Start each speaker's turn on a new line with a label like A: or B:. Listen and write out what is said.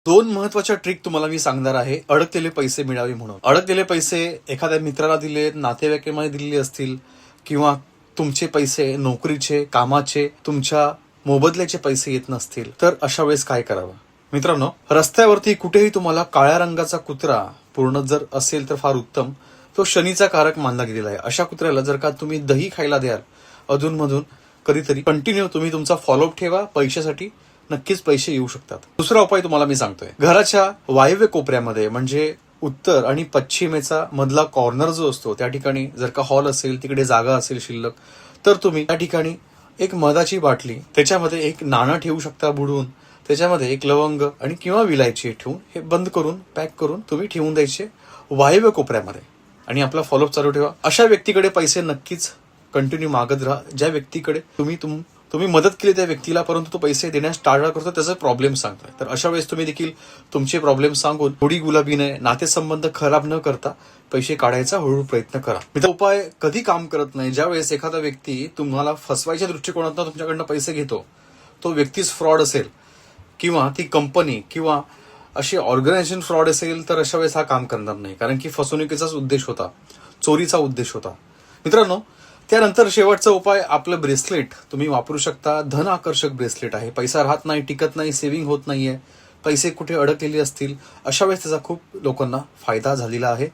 A: दोन महत्वाच्या ट्रिक तुम्हाला मी सांगणार आहे अडकलेले पैसे मिळावे म्हणून. अडकलेले पैसे एखाद्या मित्राला दिले, नातेवाईकांमध्ये दिलेले असतील, किंवा तुमचे पैसे नोकरीचे, कामाचे, तुमच्या मोबदल्याचे पैसे येत नसतील, तर अशा वेळेस काय करावं? मित्रांनो, रस्त्यावरती कुठेही तुम्हाला काळ्या रंगाचा कुत्रा पूर्ण जर असेल तर फार उत्तम. तो शनीचा कारक मानला गेलेला आहे. अशा कुत्र्याला जर का तुम्ही दही खायला द्याल अधूनमधून, कधीतरी कंटिन्यू तुम्ही तुमचा फॉलोअप ठेवा, पैशासाठी नक्कीच पैसे येऊ शकतात. दुसरा उपाय तुम्हाला मी सांगतोय. घराच्या वायव्य कोपऱ्यामध्ये म्हणजे उत्तर आणि पश्चिमेचा मधला कॉर्नर जो असतो त्या ठिकाणी जर का हॉल असेल, तिकडे जागा असेल शिल्लक, तर तुम्ही त्या ठिकाणी एक मधाची बाटली, त्याच्यामध्ये एक नाणं ठेवू शकता बुडवून, त्याच्यामध्ये एक लवंग आणि किंवा विलायची ठेवून हे बंद करून पॅक करून तुम्ही ठेवून द्यायचे वायव्य कोपऱ्यामध्ये आणि आपला फॉलोअप चालू ठेवा. अशा व्यक्तीकडे पैसे नक्कीच कंटिन्यू मागत राहा. ज्या व्यक्तीकडे तुम्ही मदत केली त्या व्यक्तीला, परंतु तो पैसे देण्यास टाळा करतो, त्याचा प्रॉब्लेम सांगतोय. तर अशा वेळेस तुम्ही देखील तुमचे प्रॉब्लेम सांगून थोडी गुलाबीने नातेसंबंध खराब न करता पैसे काढायचा हळूहळू प्रयत्न करा. मित्र, उपाय कधी काम करत नाही ज्या वेळेस एखादा व्यक्ती तुम्हाला फसवायच्या दृष्टिकोनातून तुमच्याकडनं पैसे घेतो, तो व्यक्तीच फ्रॉड असेल किंवा ती कंपनी किंवा अशी ऑर्गनायझेशन फ्रॉड असेल, तर अशा वेळेस हा काम करणार नाही. कारण की फसवणुकीचाच उद्देश होता, चोरीचा उद्देश होता. मित्रांनो, त्यानंतर शेवटचा उपाय, आपलं ब्रेसलेट तुम्ही वापरू शकता. धन आकर्षक ब्रेसलेट आहे. पैसा राहत नाही, टिकत नाही, सेव्हिंग होत नाहीये, पैसे कुठे अडकलेले असतील, अशा वेळेस त्याचा खूप लोकांना फायदा झालेला आहे.